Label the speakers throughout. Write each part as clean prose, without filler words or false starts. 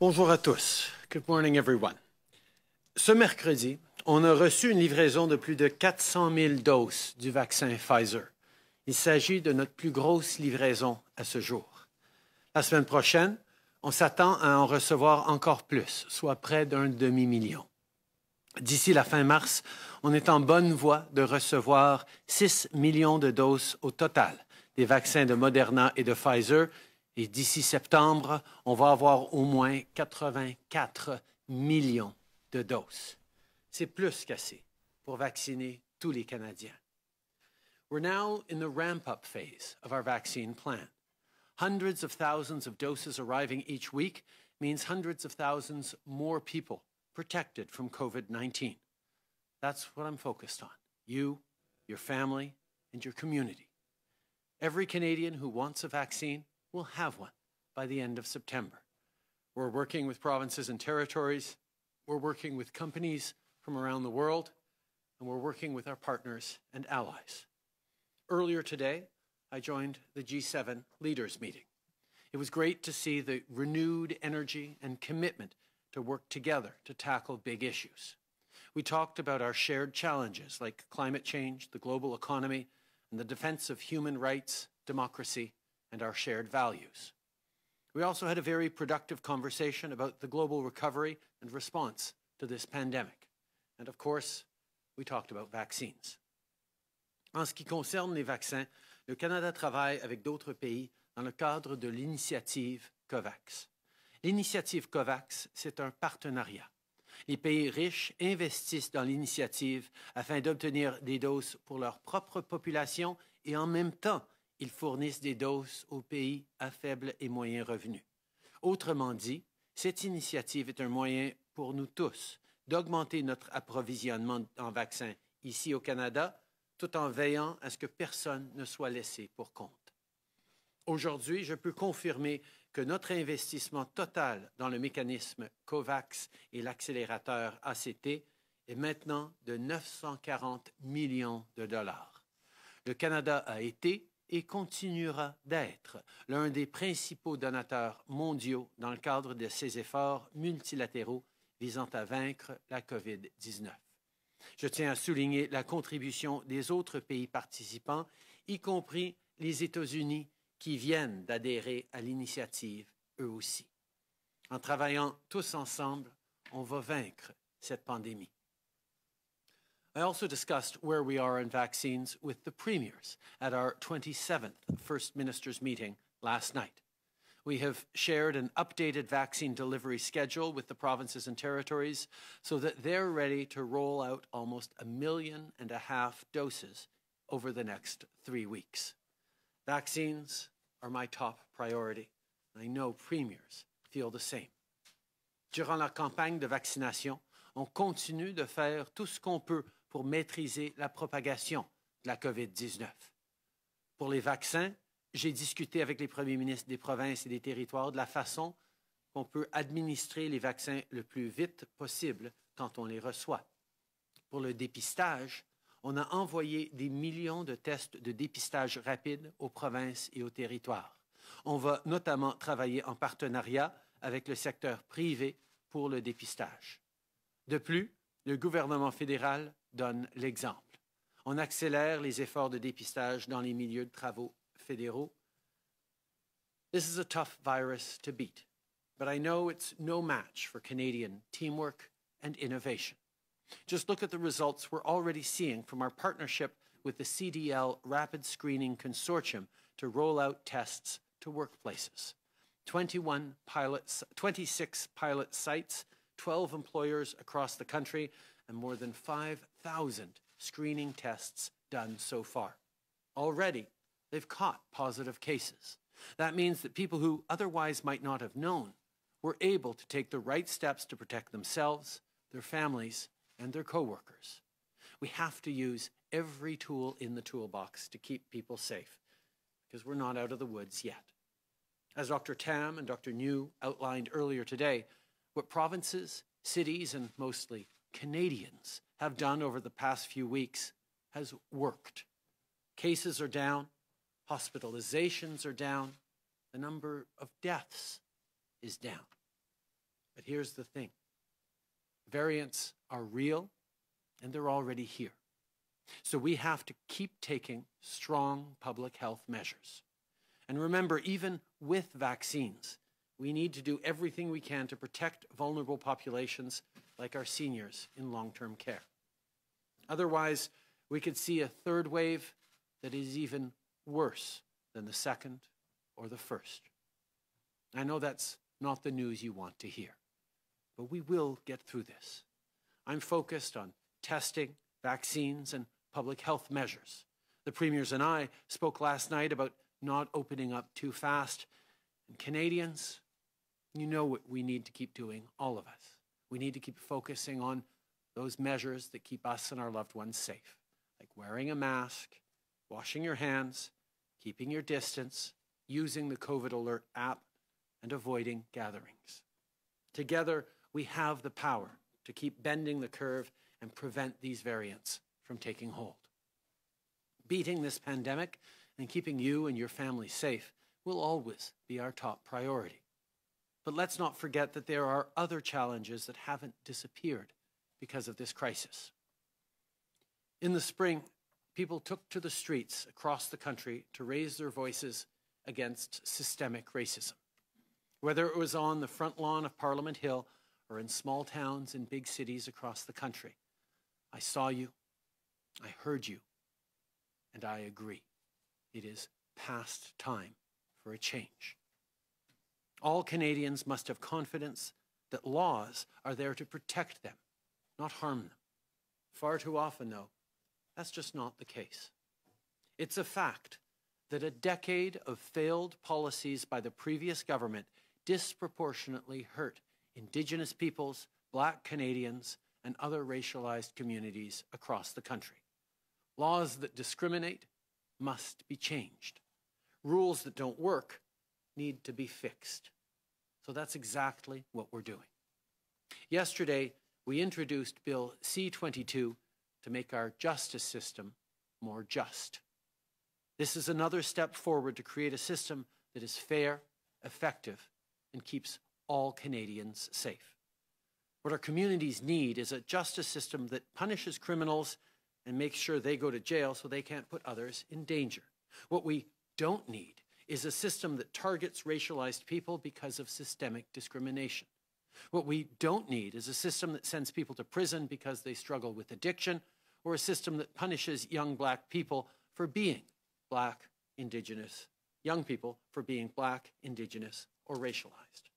Speaker 1: Bonjour à tous. Good morning, everyone. Ce mercredi, on a reçu une livraison de plus de 400 000 doses du vaccin Pfizer. Il s'agit de notre plus grosse livraison à ce jour. La semaine prochaine, on s'attend à en recevoir encore plus, soit près d'un demi-million. D'ici la fin mars, on est en bonne voie de recevoir 6 millions de doses au total des vaccins de Moderna et de Pfizer. Et d'ici septembre, on va avoir au moins 84 millions de doses. C'est plus qu'assez pour vacciner tous les Canadiens. We're now in the ramp-up phase of our vaccine plan. Hundreds of thousands of doses arriving each week means hundreds of thousands more people protected from COVID-19. That's what I'm focused on. You, your family, and your community. Every Canadian who wants a vaccine will have one by the end of September. We're working with provinces and territories, we're working with companies from around the world, and we're working with our partners and allies. Earlier today, I joined the G7 leaders meeting. It was great to see the renewed energy and commitment to work together to tackle big issues. We talked about our shared challenges like climate change, the global economy, and the defense of human rights, democracy, and our shared values. We also had a very productive conversation about the global recovery and response to this pandemic. And of course, we talked about vaccines. En ce qui concerne les vaccins, le Canada travaille avec d'autres pays dans le cadre de l'initiative COVAX. L'initiative COVAX, c'est un partenariat. Les pays riches investissent dans l'initiative afin d'obtenir des doses pour leur propre population et en même temps, ils fournissent des doses aux pays à faible et moyen revenu. Autrement dit, cette initiative est un moyen pour nous tous d'augmenter notre approvisionnement en vaccins ici au Canada, tout en veillant à ce que personne ne soit laissé pour compte. Aujourd'hui, je peux confirmer que notre investissement total dans le mécanisme COVAX et l'accélérateur ACT est maintenant de 940 millions de dollars. Le Canada a été et continuera d'être l'un des principaux donateurs mondiaux dans le cadre de ces efforts multilatéraux visant à vaincre la COVID-19. Je tiens à souligner la contribution des autres pays participants, y compris les États-Unis, qui viennent d'adhérer à l'initiative eux aussi. En travaillant tous ensemble, on va vaincre cette pandémie. I also discussed where we are in vaccines with the premiers at our 27th First Ministers meeting last night. We have shared an updated vaccine delivery schedule with the provinces and territories so that they're ready to roll out almost 1.5 million doses over the next 3 weeks. Vaccines are my top priority, and I know premiers feel the same. Durant la campagne de vaccination, on continue de faire tout ce qu'on peut pour maîtriser la propagation de la COVID-19. Pour les vaccins, j'ai discuté avec les premiers ministres des provinces et des territoires de la façon qu'on peut administrer les vaccins le plus vite possible quand on les reçoit. Pour le dépistage, on a envoyé des millions de tests de dépistage rapide aux provinces et aux territoires. On va notamment travailler en partenariat avec le secteur privé pour le dépistage. De plus, le gouvernement fédéral donne l'exemple. On accélère les efforts de dépistage dans les milieux de travaux fédéraux. This is a tough virus to beat, but I know it's no match for Canadian teamwork and innovation. Just look at the results we're already seeing from our partnership with the CDL Rapid Screening Consortium to roll out tests to workplaces. 26 pilot sites, 12 employers across the country, and more than 5,000 screening tests done so far. Already, they've caught positive cases. That means that people who otherwise might not have known were able to take the right steps to protect themselves, their families, and their coworkers. We have to use every tool in the toolbox to keep people safe, because we're not out of the woods yet. As Dr. Tam and Dr. New outlined earlier today, what provinces, cities, and mostly Canadians have done over the past few weeks has worked. Cases are down, hospitalizations are down, the number of deaths is down. But here's the thing. Variants are real, and they're already here. So we have to keep taking strong public health measures. And remember, even with vaccines, we need to do everything we can to protect vulnerable populations like our seniors in long-term care. Otherwise, we could see a third wave that is even worse than the second or the first. I know that's not the news you want to hear, but we will get through this. I'm focused on testing, vaccines, and public health measures. The premiers and I spoke last night about not opening up too fast. And Canadians, you know what we need to keep doing, all of us. We need to keep focusing on those measures that keep us and our loved ones safe, like wearing a mask, washing your hands, keeping your distance, using the COVID Alert app, and avoiding gatherings. Together, we have the power to keep bending the curve and prevent these variants from taking hold. Beating this pandemic and keeping you and your family safe will always be our top priority. But let's not forget that there are other challenges that haven't disappeared because of this crisis. In the spring, people took to the streets across the country to raise their voices against systemic racism. Whether it was on the front lawn of Parliament Hill or in small towns and big cities across the country, I saw you, I heard you, and I agree. It is past time for a change. All Canadians must have confidence that laws are there to protect them, not harm them. Far too often, though, that's just not the case. It's a fact that a decade of failed policies by the previous government disproportionately hurt Indigenous peoples, Black Canadians, and other racialized communities across the country. Laws that discriminate must be changed. Rules that don't work need to be fixed. So that's exactly what we're doing. Yesterday, we introduced Bill C-22 to make our justice system more just. This is another step forward to create a system that is fair, effective, and keeps all Canadians safe. What our communities need is a justice system that punishes criminals and makes sure they go to jail so they can't put others in danger. What we don't need is a system that targets racialized people because of systemic discrimination. What we don't need is a system that sends people to prison because they struggle with addiction, or a system that punishes young Black people for being Black, Indigenous, young people for being Black, Indigenous, or racialized.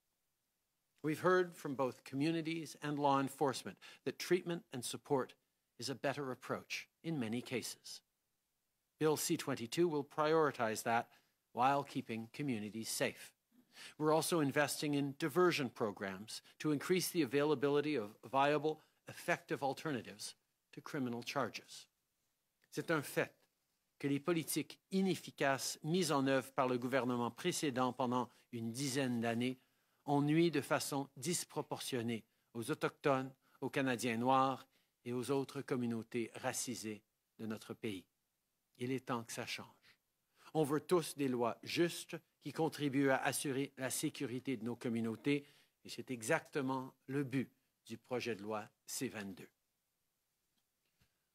Speaker 1: We've heard from both communities and law enforcement that treatment and support is a better approach in many cases. Bill C-22 will prioritize that while keeping communities safe. We're also investing in diversion programs to increase the availability of viable, effective alternatives to criminal charges. C'est un fait que les politiques inefficaces mises en œuvre par le gouvernement précédent pendant une dizaine d'années ont nui de façon disproportionnée aux Autochtones, aux Canadiens noirs et aux autres communautés racisées de notre pays. Il est temps que ça change. On veut tous des lois justes qui contribuent à assurer la sécurité de nos communautés, et c'est exactement le but du projet de loi C-22.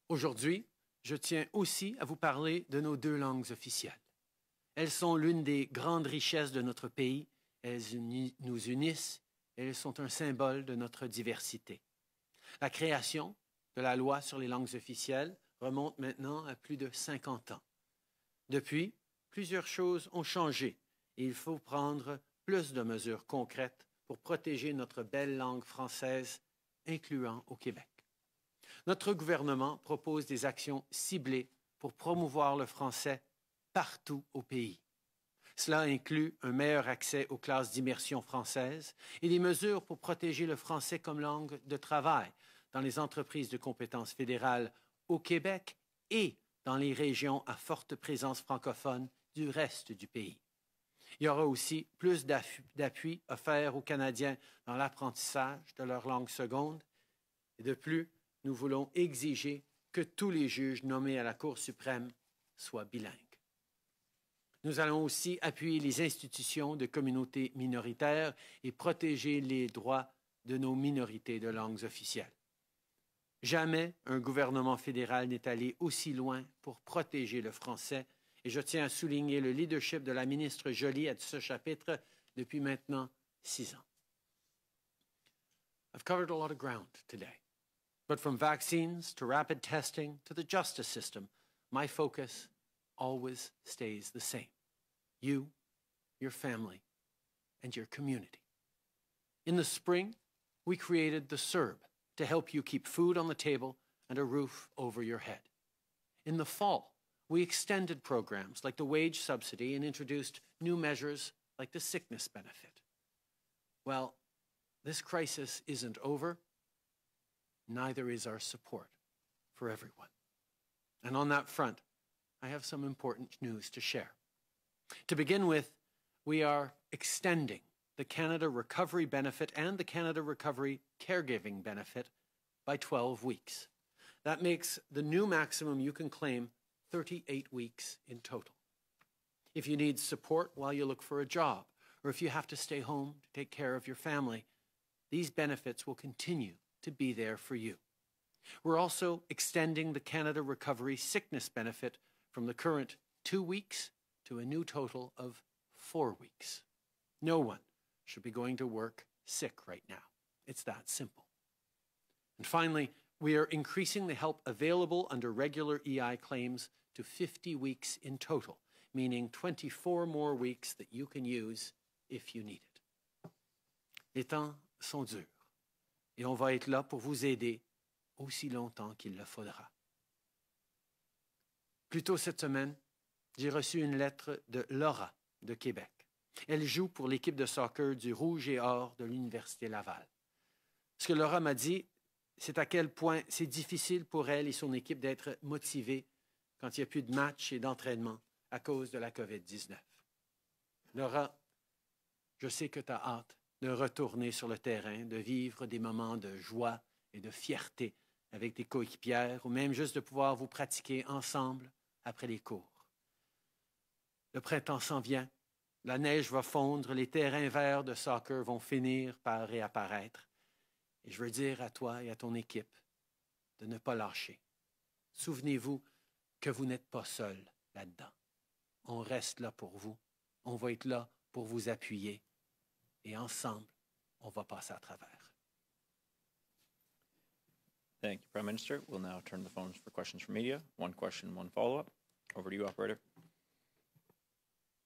Speaker 1: Aujourd'hui, je tiens aussi à vous parler de nos deux langues officielles. Elles sont l'une des grandes richesses de notre pays, elles nous unissent et elles sont un symbole de notre diversité. La création de la loi sur les langues officielles remonte maintenant à plus de 50 ans. Depuis, plusieurs choses ont changé et il faut prendre plus de mesures concrètes pour protéger notre belle langue française, incluant au Québec. Notre gouvernement propose des actions ciblées pour promouvoir le français partout au pays. Cela inclut un meilleur accès aux classes d'immersion française et des mesures pour protéger le français comme langue de travail dans les entreprises de compétences fédérales au Québec et dans les régions à forte présence francophone du reste du pays. Il y aura aussi plus d'appui offert aux Canadiens dans l'apprentissage de leur langue seconde. Et de plus, nous voulons exiger que tous les juges nommés à la Cour suprême soient bilingues. Nous allons aussi appuyer les institutions de communautés minoritaires et protéger les droits de nos minorités de langues officielles. Jamais un gouvernement fédéral n'est allé aussi loin pour protéger le français et je tiens à souligner le leadership de la ministre Joly à ce chapitre depuis maintenant 6 ans. I've covered a lot of ground today, but from vaccines to rapid testing to the justice system, my focus always stays the same. You, your family, and your community. In the spring, we created the CERB to help you keep food on the table and a roof over your head. In the fall, we extended programs like the wage subsidy and introduced new measures like the sickness benefit. Well, this crisis isn't over, neither is our support for everyone. And on that front, I have some important news to share. To begin with, we are extending the Canada Recovery Benefit and the Canada Recovery Caregiving Benefit by 12 weeks. That makes the new maximum you can claim 38 weeks in total. If you need support while you look for a job, or if you have to stay home to take care of your family, these benefits will continue to be there for you. We're also extending the Canada Recovery Sickness Benefit from the current 2 weeks to a new total of 4 weeks. No one should be going to work sick right now. It's that simple. And finally, we are increasing the help available under regular EI claims to 50 weeks in total, meaning 24 more weeks that you can use if you need it. Les temps sont durs et on va être là pour vous aider aussi longtemps qu'il le faudra. Plus tôt cette semaine, j'ai reçu une lettre de Laura de Québec. Elle joue pour l'équipe de soccer du Rouge et Or de l'Université Laval. Ce que Laura m'a dit, c'est à quel point c'est difficile pour elle et son équipe d'être motivés quand il n'y a plus de matchs et d'entraînement à cause de la COVID-19. Laura, je sais que tu as hâte de retourner sur le terrain, de vivre des moments de joie et de fierté avec tes coéquipières ou même juste de pouvoir vous pratiquer ensemble après les cours. Le printemps s'en vient, la neige va fondre, les terrains verts de soccer vont finir par réapparaître. Et je veux dire à toi et à ton équipe de ne pas lâcher. Souvenez-vous que vous n'êtes pas seul là-dedans. On reste là pour vous. On va être là pour vous appuyer. Et ensemble, on va passer à travers.
Speaker 2: Thank you, Prime Minister. We'll now turn the phones for questions from media. One question, one follow-up. Over to you, Operator.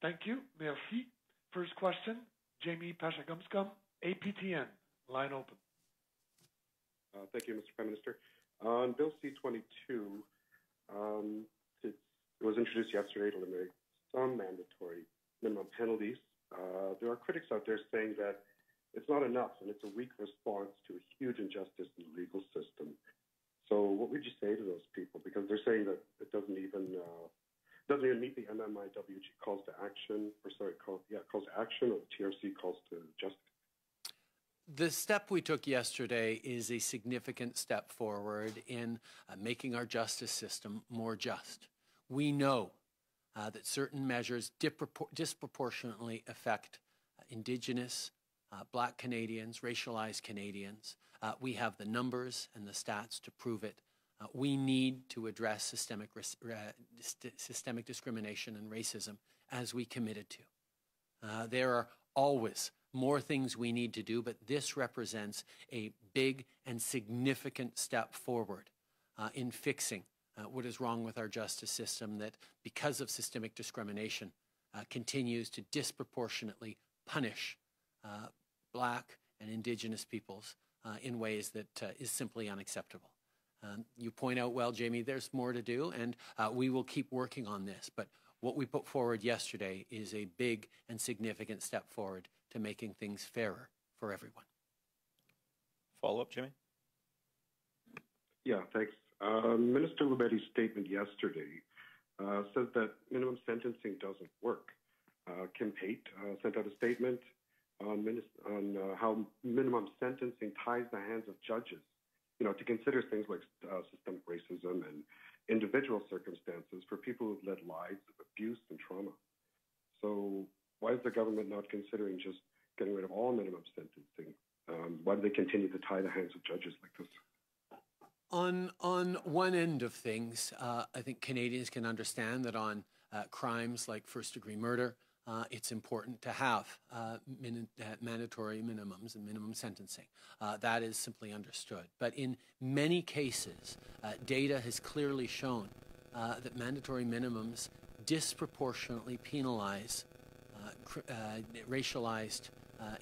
Speaker 3: Thank you. Merci. First question, Jamie Pashagumskum, APTN. Line open.
Speaker 4: Thank you, Mr. Prime Minister. On Bill C-22, it was introduced yesterday to eliminate some mandatory minimum penalties. There are critics out there saying that it's not enough and it's a weak response to a huge injustice in the legal system. So what would you say to those people? Because they're saying that it doesn't even meet the MMIWG calls to action, calls to action, or the TRC calls to justice.
Speaker 1: The step we took yesterday is a significant step forward in making our justice system more just. We know that certain measures disproportionately affect Indigenous, Black Canadians, racialized Canadians. We have the numbers and the stats to prove it. We need to address systemic discrimination and racism as we committed to. There are always more things we need to do, but this represents a big and significant step forward in fixing what is wrong with our justice system that, because of systemic discrimination, continues to disproportionately punish Black and Indigenous peoples in ways that is simply unacceptable. You point out, well, Jamie, there's more to do, and we will keep working on this. But what we put forward yesterday is a big and significant step forward to making things fairer for everyone.
Speaker 2: Follow-up, Jimmy?
Speaker 4: Yeah, thanks. Minister Lebetti's statement yesterday says that minimum sentencing doesn't work. Kim Pate sent out a statement on how minimum sentencing ties the hands of judges, to consider things like systemic racism and individual circumstances for people who've led lives of abuse and trauma. So why is the government not considering just getting rid of all minimum sentencing Why do they continue to tie the hands of judges like this?
Speaker 1: On one end of things, I think Canadians can understand that on crimes like first-degree murder, it's important to have mandatory minimums and minimum sentencing. That is simply understood. But in many cases, data has clearly shown that mandatory minimums disproportionately penalize racialized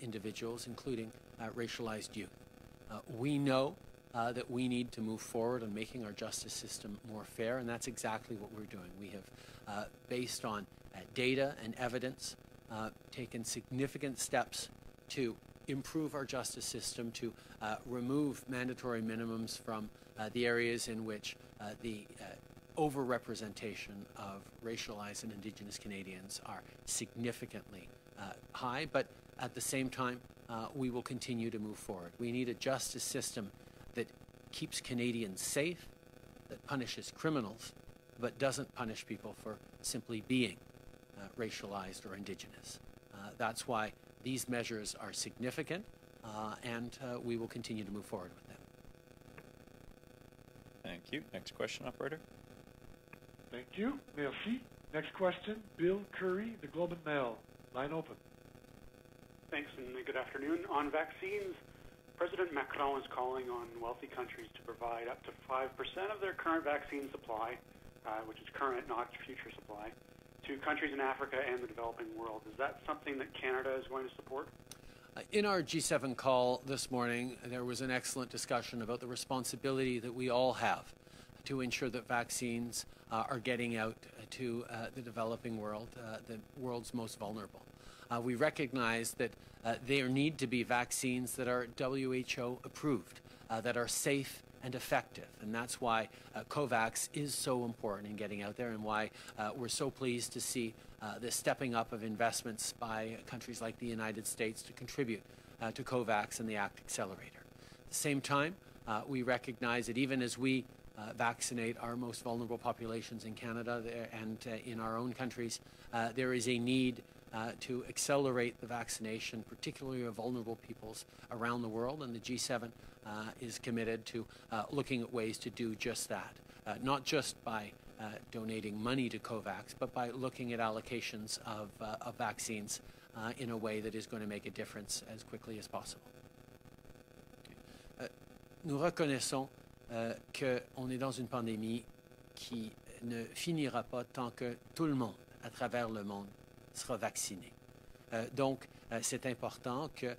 Speaker 1: individuals, including racialized youth. We know that we need to move forward on making our justice system more fair, and that's exactly what we're doing. We have, based on data and evidence, taken significant steps to improve our justice system, to remove mandatory minimums from the areas in which the overrepresentation of racialized and Indigenous Canadians are significantly high, but at the same time, we will continue to move forward. We need a justice system that keeps Canadians safe, that punishes criminals, but doesn't punish people for simply being racialized or Indigenous. That's why these measures are significant, and we will continue to move forward with them.
Speaker 2: Thank you. Next question, operator.
Speaker 3: Thank you. Merci. Next question, Bill Curry, the Globe and Mail. Line open.
Speaker 5: Thanks, and good afternoon. On vaccines, President Macron is calling on wealthy countries to provide up to 5% of their current vaccine supply, which is current, not future supply, to countries in Africa and the developing world. Is that something that Canada is going to support?
Speaker 1: In our G7 call this morning, there was an excellent discussion about the responsibility that we all have to ensure that vaccines are getting out to the developing world, the world's most vulnerable. We recognize that there need to be vaccines that are WHO approved, that are safe and effective. And that's why COVAX is so important in getting out there, and why we're so pleased to see the stepping up of investments by countries like the United States to contribute to COVAX and the ACT Accelerator. At the same time, we recognize that even as we vaccinate our most vulnerable populations in Canada and in our own countries, there is a need to accelerate the vaccination, particularly of vulnerable peoples around the world, and the G7 is committed to looking at ways to do just that, not just by donating money to COVAX, but by looking at allocations of vaccines in a way that is going to make a difference as quickly as possible. Nous reconnaissons qu'on est dans une pandémie qui ne finira pas tant que tout le monde, à travers le monde, sera vacciné. Donc, c'est important que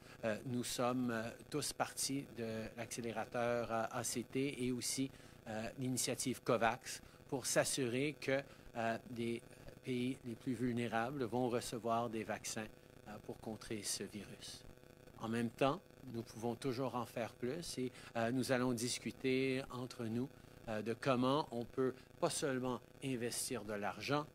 Speaker 1: nous sommes tous partis de l'accélérateur ACT et aussi l'initiative COVAX pour s'assurer que les pays les plus vulnérables vont recevoir des vaccins pour contrer ce virus. En même temps, nous pouvons toujours en faire plus et nous allons discuter entre nous de comment on peut pas seulement investir de l'argent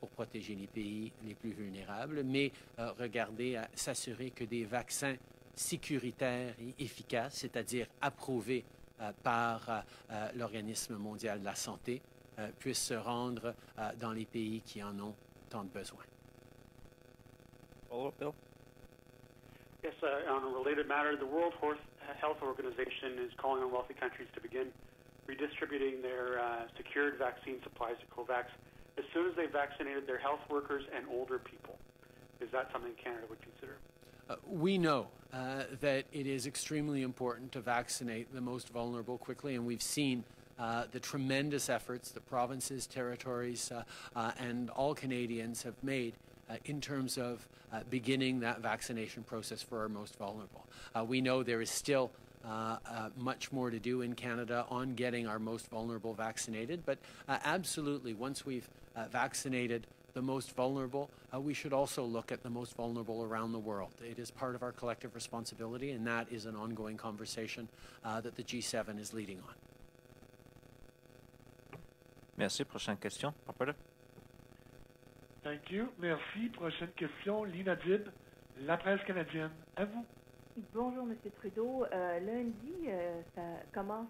Speaker 1: pour protéger les pays les plus vulnérables, mais regarder à s'assurer que des vaccins sécuritaires et efficaces, c'est-à-dire approuvés par l'Organisme mondial de la santé, puissent se rendre dans les pays qui en ont tant de besoin.
Speaker 2: Follow-up, Bill?
Speaker 5: Yes, on a related matter, the World Health Organization is calling on wealthy countries to begin redistributing their secured vaccine supplies to COVAX as soon as they've vaccinated their health workers and older people. Is that something Canada would consider?
Speaker 1: We know that it is extremely important to vaccinate the most vulnerable quickly, and we've seen the tremendous efforts that provinces, territories, and all Canadians have made in terms of beginning that vaccination process for our most vulnerable. We know there is still much more to do in Canada on getting our most vulnerable vaccinated, but absolutely, once we've vaccinated the most vulnerable, we should also look at the most vulnerable around the world. It is part of our collective responsibility, and that is an ongoing conversation that the G7 is leading on.
Speaker 2: Merci. Prochaine question, operator.
Speaker 3: Thank you. Merci. Prochaine question, Lina Dib, La Presse canadienne. À vous.
Speaker 6: Bonjour, M. Trudeau. Lundi, ça commence,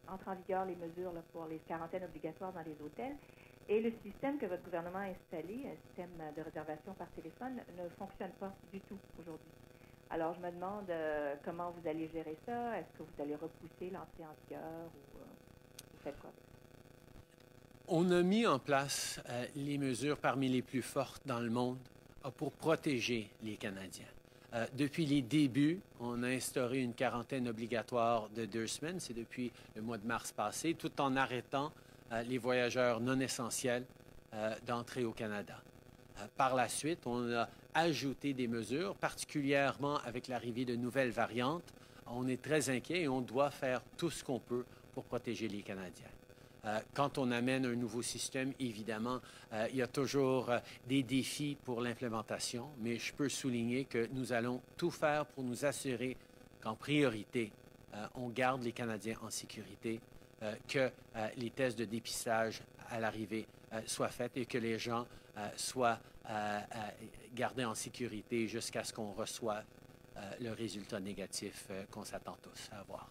Speaker 6: entre en vigueur les mesures là, pour les quarantaines obligatoires dans les hôtels. Et le système que votre gouvernement a installé, un système de réservation par téléphone, ne fonctionne pas du tout aujourd'hui. Alors, je me demande comment vous allez gérer ça. Est-ce que vous allez repousser l'entrée en vigueur ou vous faites quoi avec ça?
Speaker 1: On a mis en place les mesures parmi les plus fortes dans le monde pour protéger les Canadiens. Depuis les débuts, on a instauré une quarantaine obligatoire de 2 semaines, c'est depuis le mois de mars passé, tout en arrêtant les voyageurs non essentiels d'entrer au Canada. Par la suite, on a ajouté des mesures, particulièrement avec l'arrivée de nouvelles variantes. On est très inquiet et on doit faire tout ce qu'on peut pour protéger les Canadiens. Quand on amène un nouveau système, évidemment, il y a toujours des défis pour l'implémentation, mais je peux souligner que nous allons tout faire pour nous assurer qu'en priorité, on garde les Canadiens en sécurité, que les tests de dépistage à l'arrivée soient faits et que les gens soient gardés en sécurité jusqu'à ce qu'on reçoive le résultat négatif qu'on s'attend tous à avoir.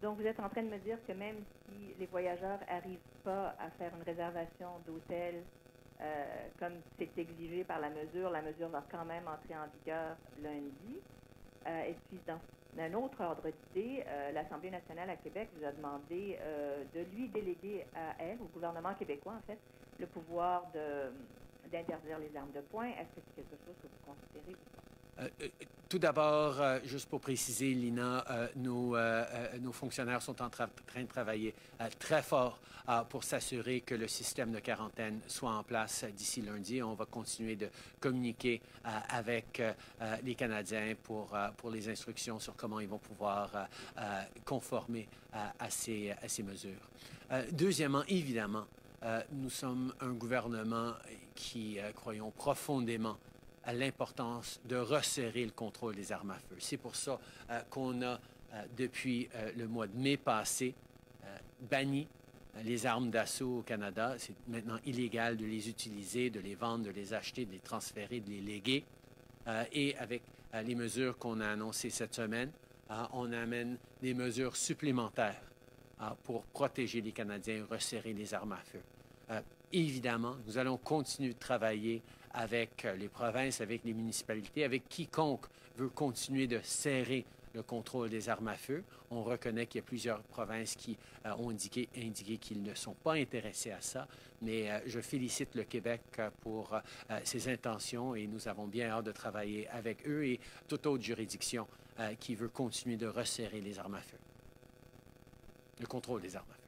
Speaker 6: Donc, vous êtes en train de me dire que même si les voyageurs n'arrivent pas à faire une réservation d'hôtel comme c'est exigé par la mesure va quand même entrer en vigueur lundi. Et puis, dans un autre ordre d'idée, l'Assemblée nationale à Québec vous a demandé de lui déléguer à elle, au gouvernement québécois, en fait, le pouvoir d'interdire les armes de poing. Est-ce que c'est quelque chose que vous considérez ou pas?
Speaker 1: Tout d'abord, juste pour préciser, Lina, nos fonctionnaires sont en train de travailler très fort pour s'assurer que le système de quarantaine soit en place d'ici lundi. On va continuer de communiquer avec les Canadiens pour les instructions sur comment ils vont pouvoir conformer à ces mesures. Deuxièmement, évidemment, nous sommes un gouvernement qui croyons profondément à l'importance de resserrer le contrôle des armes à feu. C'est pour ça qu'on a, depuis le mois de mai passé, banni les armes d'assaut au Canada. C'est maintenant illégal de les utiliser, de les vendre, de les acheter, de les transférer, de les léguer. Et avec les mesures qu'on a annoncées cette semaine, on amène des mesures supplémentaires pour protéger les Canadiens et resserrer les armes à feu. Évidemment, nous allons continuer de travailler avec les provinces, avec les municipalités, avec quiconque veut continuer de serrer le contrôle des armes à feu. On reconnaît qu'il y a plusieurs provinces qui ont indiqué qu'ils ne sont pas intéressés à ça, mais je félicite le Québec pour ses intentions et nous avons bien hâte de travailler avec eux et toute autre juridiction qui veut continuer de resserrer les armes à feu, le contrôle des armes à feu.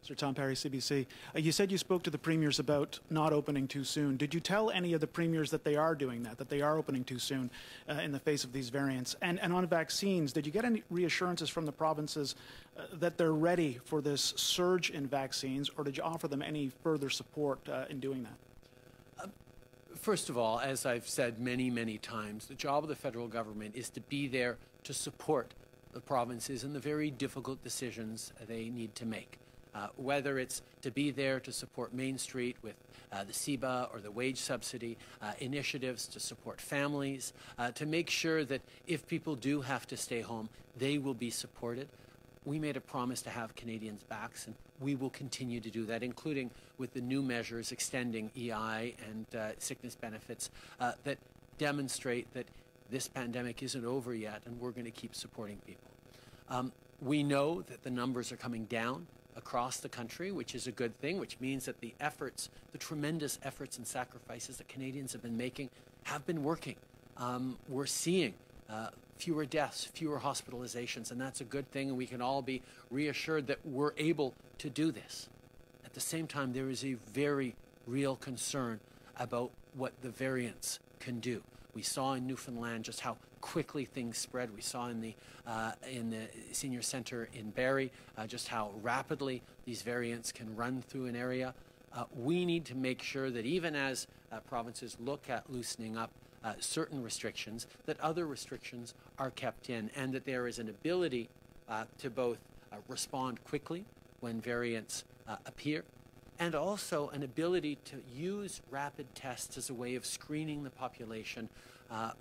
Speaker 7: Sir Tom Perry, CBC. You said you spoke to the premiers about not opening too soon. Did you tell any of the premiers that they are doing that they are opening too soon in the face of these variants? And on vaccines, did you get any reassurances from the provinces that they're ready for this surge in vaccines, or did you offer them any further support in doing that?
Speaker 1: First of all, as I've said many, many times, the job of the federal government is to be there to support the provinces in the very difficult decisions they need to make. Whether it's to be there to support Main Street with the CEBA or the wage subsidy, initiatives to support families, to make sure that if people do have to stay home, they will be supported. We made a promise to have Canadians' backs, and we will continue to do that, including with the new measures extending EI and sickness benefits that demonstrate that this pandemic isn't over yet, and we're going to keep supporting people. We know that the numbers are coming down across the country, which is a good thing, which means that the efforts, the tremendous efforts and sacrifices that Canadians have been making have been working. We're seeing fewer deaths, fewer hospitalizations, and that's a good thing, and we can all be reassured that we're able to do this. At the same time, there is a very real concern about what the variants can do. We saw in Newfoundland just how quickly things spread. We saw in the senior center in Barrie just how rapidly these variants can run through an area. We need to make sure that even as provinces look at loosening up certain restrictions, that other restrictions are kept in, and that there is an ability to both respond quickly when variants appear, and also an ability to use rapid tests as a way of screening the population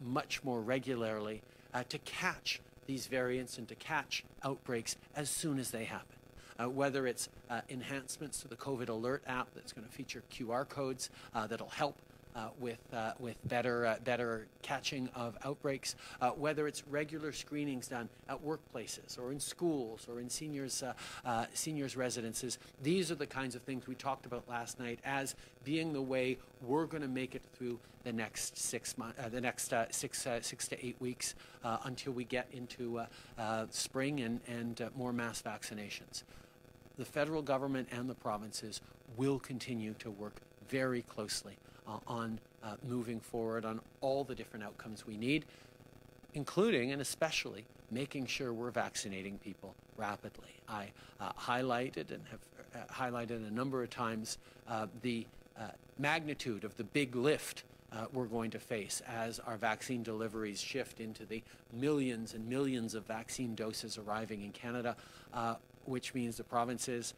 Speaker 1: much more regularly to catch these variants and to catch outbreaks as soon as they happen. Whether it's enhancements to the COVID Alert app that's going to feature QR codes that'll help with better catching of outbreaks, whether it's regular screenings done at workplaces or in schools or in seniors residences. These are the kinds of things we talked about last night as being the way we're going to make it through the next 6 months, six to 8 weeks until we get into spring and more mass vaccinations. The federal government and the provinces will continue to work very closely on moving forward on all the different outcomes we need, including and especially making sure we're vaccinating people rapidly. I highlighted and have highlighted a number of times the magnitude of the big lift we're going to face as our vaccine deliveries shift into the millions and millions of vaccine doses arriving in Canada, which means the provinces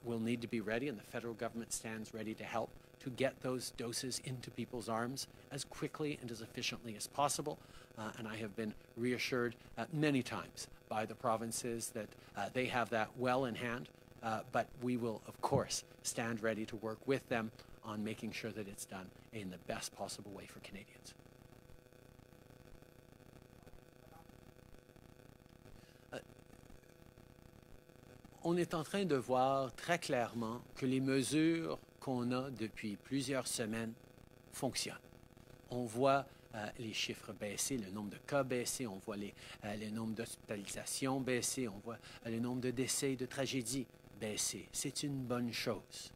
Speaker 1: will need to be ready, and the federal government stands ready to help to get those doses into people's arms as quickly and as efficiently as possible. And I have been reassured many times by the provinces that they have that well in hand, but we will, of course, stand ready to work with them on making sure that it's done in the best possible way for Canadians. On est en train de voir très clairement que les mesures qu'on a depuis plusieurs semaines fonctionnent. On voit les chiffres baisser, le nombre de cas baisser, on voit le nombre d'hospitalisations baisser, on voit le nombre de décès et de tragédies baisser. C'est une bonne chose.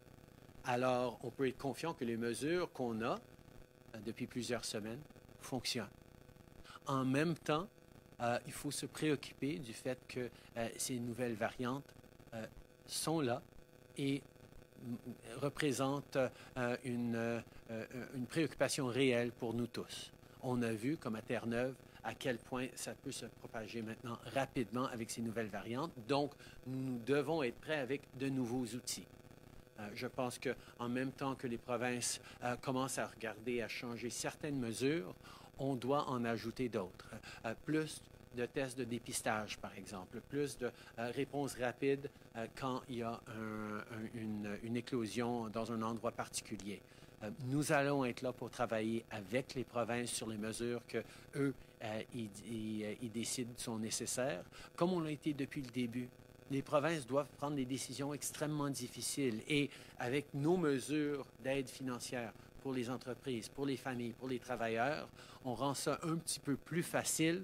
Speaker 1: Alors, on peut être confiant que les mesures qu'on a depuis plusieurs semaines fonctionnent. En même temps, il faut se préoccuper du fait que ces nouvelles variantes sont là et représentent une préoccupation réelle pour nous tous. On a vu, comme à Terre-Neuve, à quel point ça peut se propager maintenant rapidement avec ces nouvelles variantes. Donc, nous devons être prêts avec de nouveaux outils. Je pense qu'en même temps que les provinces commencent à regarder, à changer certaines mesures, on doit en ajouter d'autres. Plus de tests de dépistage, par exemple, plus de réponses rapides quand il y a une éclosion dans un endroit particulier. Nous allons être là pour travailler avec les provinces sur les mesures qu'eux, ils décident sont nécessaires, comme on l'a été depuis le début. Les provinces doivent prendre des décisions extrêmement difficiles et avec nos mesures d'aide financière pour les entreprises, pour les familles, pour les travailleurs, on rend ça un petit peu plus facile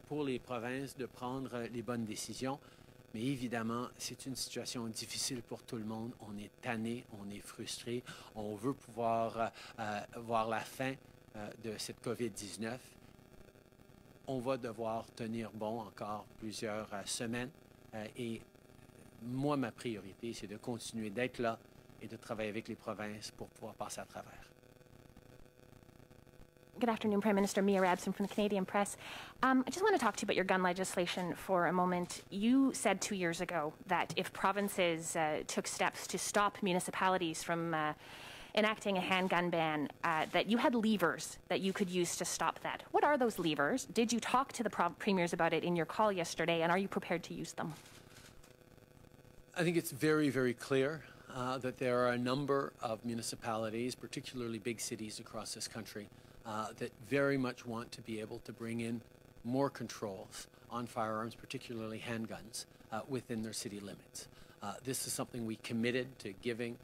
Speaker 1: pour les provinces de prendre les bonnes décisions. Mais évidemment, c'est une situation difficile pour tout le monde. On est tanné, on est frustré. On veut pouvoir voir la fin de cette COVID-19. On va devoir tenir bon encore plusieurs semaines. Et moi, ma priorité, c'est de continuer d'être là et de travailler avec les provinces pour pouvoir passer à travers.
Speaker 8: Good afternoon, Prime Minister. Mia Rabson from the Canadian Press. I just want to talk to you about your gun legislation for a moment. You said 2 years ago that if provinces took steps to stop municipalities from enacting a handgun ban, that you had levers that you could use to stop that. What are those levers? Did you talk to the premiers about it in your call yesterday, and are you prepared to use them?
Speaker 1: I think it's very, very clear that there are a number of municipalities, particularly big cities across this country, that very much want to be able to bring in more controls on firearms, particularly handguns, within their city limits. This is something we committed to giving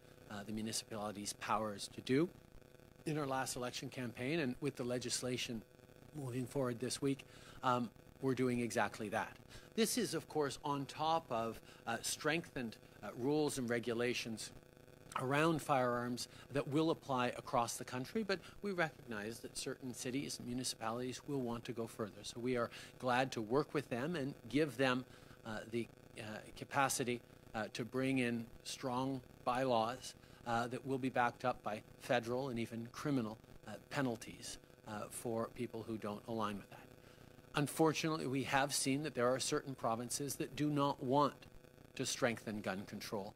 Speaker 1: the municipalities powers to do in our last election campaign, and with the legislation moving forward this week, we're doing exactly that. This is, of course, on top of strengthened rules and regulations around firearms that will apply across the country, but we recognize that certain cities and municipalities will want to go further. So we are glad to work with them and give them the capacity to bring in strong bylaws that will be backed up by federal and even criminal penalties for people who don't align with that. Unfortunately, we have seen that there are certain provinces that do not want to strengthen gun control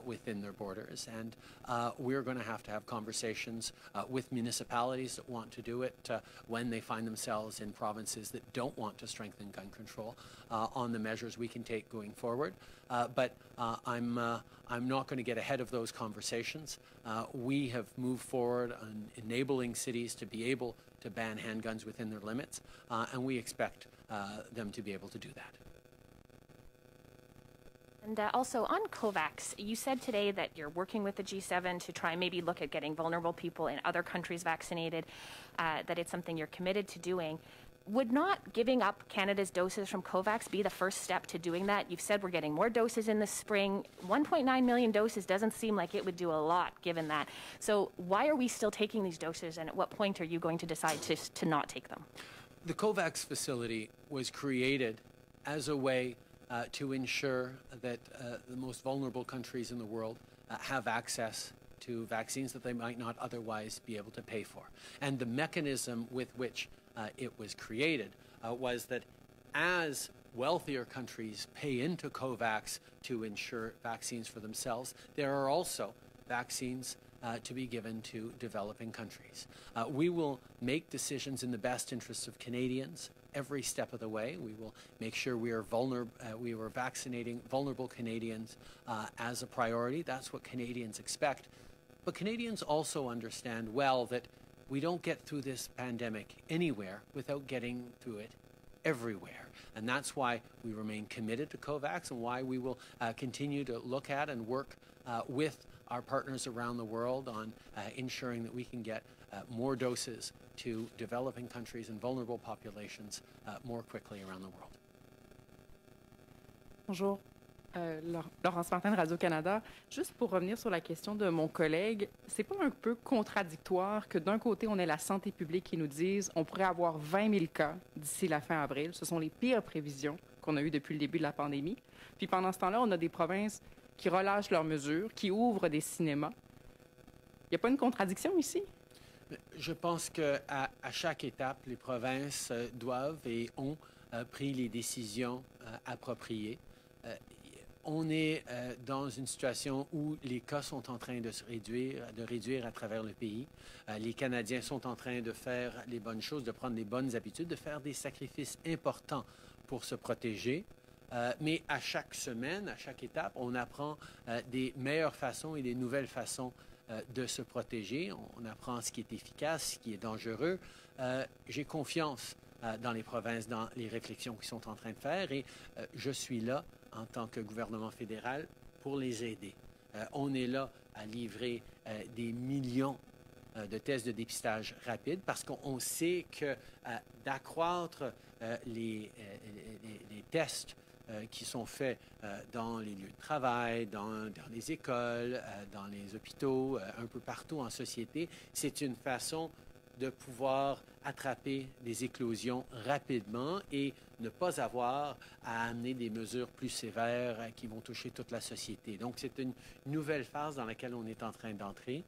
Speaker 1: within their borders. And we're going to have conversations with municipalities that want to do it when they find themselves in provinces that don't want to strengthen gun control on the measures we can take going forward. But I'm not going to get ahead of those conversations. We have moved forward on enabling cities to be able to ban handguns within their limits, and we expect them to be able to do that.
Speaker 8: And also on COVAX, you said today that you're working with the G7 to try and maybe look at getting vulnerable people in other countries vaccinated, that it's something you're committed to doing. Would not giving up Canada's doses from COVAX be the first step to doing that? You've said we're getting more doses in the spring. 1.9 million doses doesn't seem like it would do a lot given that. So why are we still taking these doses, and at what point are you going to decide to not take them?
Speaker 1: The COVAX facility was created as a way to ensure that the most vulnerable countries in the world have access to vaccines that they might not otherwise be able to pay for. And the mechanism with which it was created was that as wealthier countries pay into COVAX to ensure vaccines for themselves, there are also vaccines to be given to developing countries. We will make decisions in the best interests of Canadians every step of the way. We will make sure we are vaccinating vulnerable Canadians as a priority. That's what Canadians expect. But Canadians also understand well that we don't get through this pandemic anywhere without getting through it everywhere. And that's why we remain committed to COVAX and why we will continue to look at and work with our partners around the world on ensuring that we can get more doses to developing countries and vulnerable populations more quickly around the world.
Speaker 9: Bonjour. Laurence Martin de Radio-Canada. Juste pour revenir sur la question de mon collègue, c'est pas un peu contradictoire que d'un côté, on ait la santé publique qui nous dise on pourrait avoir 20 000 cas d'ici la fin avril. Ce sont les pires prévisions qu'on a eues depuis le début de la pandémie. Puis pendant ce temps-là, on a des provinces qui relâchent leurs mesures, qui ouvrent des cinémas. Il n'y a pas une contradiction ici?
Speaker 1: Je pense qu'à chaque étape, les provinces doivent et ont pris les décisions appropriées. On est dans une situation où les cas sont en train de se réduire à travers le pays. Les Canadiens sont en train de faire les bonnes choses, de prendre les bonnes habitudes, de faire des sacrifices importants pour se protéger. Mais à chaque semaine, à chaque étape, on apprend des meilleures façons et des nouvelles façons de se protéger. On apprend ce qui est efficace, ce qui est dangereux. J'ai confiance dans les provinces, dans les réflexions qu'ils sont en train de faire et je suis là en tant que gouvernement fédéral pour les aider. On est là à livrer des millions de tests de dépistage rapides parce qu'on sait que d'accroître les tests qui sont faits dans les lieux de travail, dans les écoles, dans les hôpitaux, un peu partout en société, c'est une façon de pouvoir attraper des éclosions rapidement et ne pas avoir à amener des mesures plus sévères qui vont toucher toute la société. Donc, c'est une nouvelle phase dans laquelle on est en train d'entrer.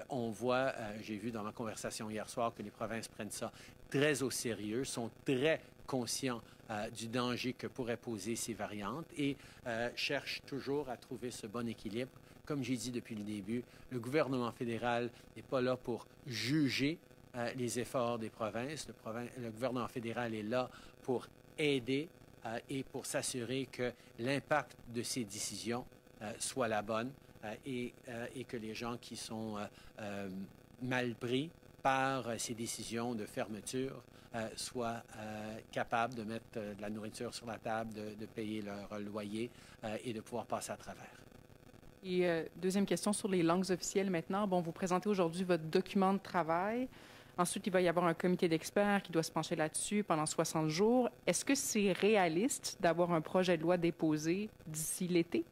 Speaker 1: On voit, j'ai vu dans ma conversation hier soir que les provinces prennent ça très au sérieux, sont très conscients du danger que pourraient poser ces variantes et cherchent toujours à trouver ce bon équilibre. Comme j'ai dit depuis le début, le gouvernement fédéral n'est pas là pour juger les efforts des provinces. Le gouvernement fédéral est là pour aider et pour s'assurer que l'impact de ces décisions soit la bonne et que les gens qui sont mal pris par ces décisions de fermeture soient capables de mettre de la nourriture sur la table, de payer leur loyer et de pouvoir passer à travers.
Speaker 9: Et deuxième question sur les langues officielles maintenant. Bon, vous présentez aujourd'hui votre document de travail. Ensuite, il va y avoir un comité d'experts qui doit se pencher là-dessus pendant 60 jours. Est-ce que c'est réaliste d'avoir un projet de loi déposé d'ici l'été?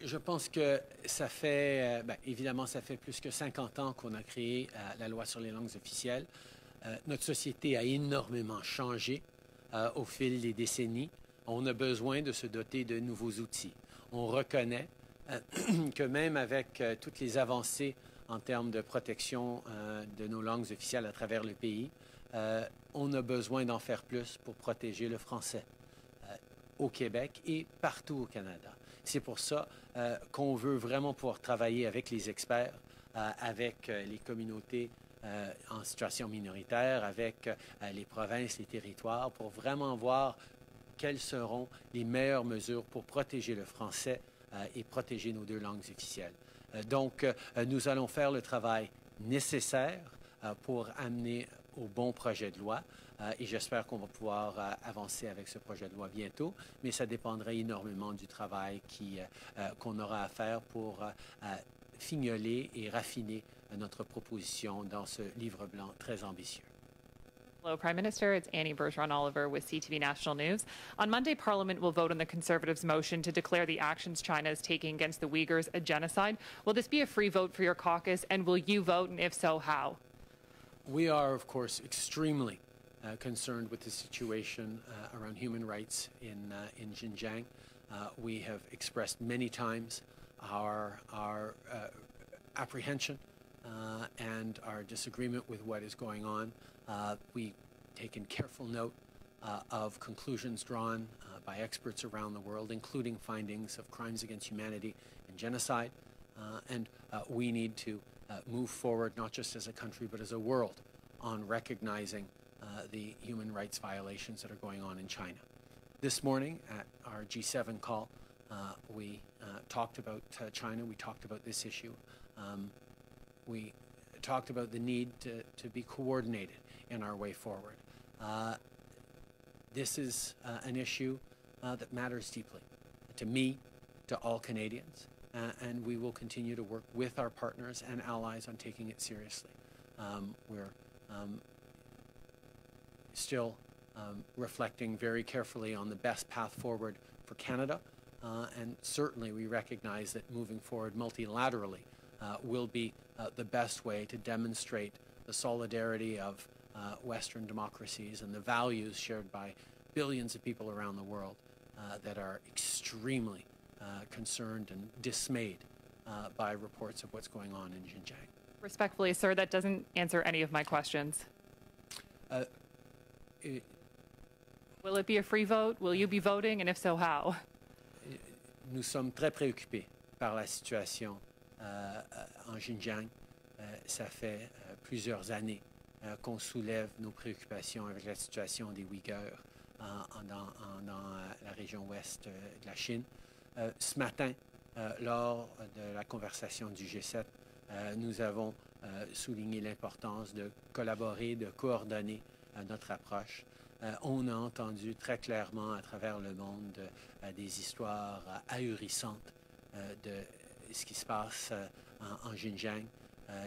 Speaker 1: Je pense que ça fait, évidemment, ça fait plus que 50 ans qu'on a créé la loi sur les langues officielles. Notre société a énormément changé au fil des décennies. On a besoin de se doter de nouveaux outils. On reconnaît que même avec toutes les avancées en termes de protection de nos langues officielles à travers le pays, on a besoin d'en faire plus pour protéger le français au Québec et partout au Canada. C'est pour ça qu'on veut vraiment pouvoir travailler avec les experts, avec les communautés en situation minoritaire, avec les provinces, les territoires, pour vraiment voir quelles seront les meilleures mesures pour protéger le français et protéger nos deux langues officielles. Donc, nous allons faire le travail nécessaire pour amener au bon projet de loi et j'espère qu'on va pouvoir avancer avec ce projet de loi bientôt, mais ça dépendra énormément du travail qu'on aura à faire pour fignoler et raffiner notre proposition dans ce livre blanc très ambitieux.
Speaker 10: Hello, Prime Minister. It's Annie Bergeron-Oliver with CTV National News. On Monday, Parliament will vote on the Conservatives' motion to declare the actions China is taking against the Uyghurs a genocide. Will this be a free vote for your caucus, and will you vote, and if so, how?
Speaker 1: We are, of course, extremely concerned with the situation around human rights in Xinjiang. We have expressed many times our apprehension and our disagreement with what is going on. We've taken careful note of conclusions drawn by experts around the world, including findings of crimes against humanity and genocide. And we need to move forward, not just as a country, but as a world, on recognizing the human rights violations that are going on in China. This morning at our G7 call, we talked about China. We talked about this issue. We talked about the need to be coordinated in our way forward. This is an issue that matters deeply to me, to all Canadians, and we will continue to work with our partners and allies on taking it seriously. We're still reflecting very carefully on the best path forward for Canada, and certainly we recognize that moving forward multilaterally will be the best way to demonstrate the solidarity of Western democracies and the values shared by billions of people around the world that are extremely concerned and dismayed by reports of what's going on in Xinjiang.
Speaker 10: Respectfully, sir, that doesn't answer any of my questions. Will it be a free vote? Will you be voting? And if so, how?
Speaker 1: Nous sommes très préoccupés par la situation en Xinjiang. Ça fait plusieurs années qu'on soulève nos préoccupations avec la situation des Uyghurs dans la région ouest de la Chine. Ce matin, lors de la conversation du G7, nous avons souligné l'importance de collaborer, de coordonner notre approche. On a entendu très clairement à travers le monde des histoires ahurissantes de ce qui se passe en Xinjiang,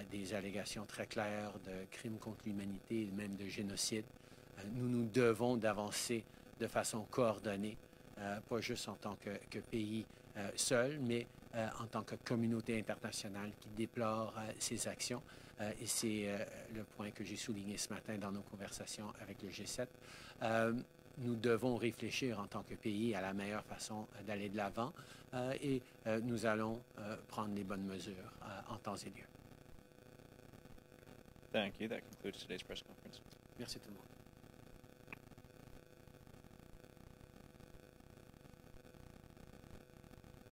Speaker 1: des allégations très claires de crimes contre l'humanité et même de génocide. Nous devons d'avancer de façon coordonnée, pas juste en tant que pays seul, mais en tant que communauté internationale qui déplore ces actions. Et c'est le point que j'ai souligné ce matin dans nos conversations avec le G7. Nous devons réfléchir en tant que pays à la meilleure façon d'aller de l'avant et nous allons prendre les bonnes mesures en temps et lieu.
Speaker 2: Thank you. That concludes today's press conference.
Speaker 1: Merci tout le monde.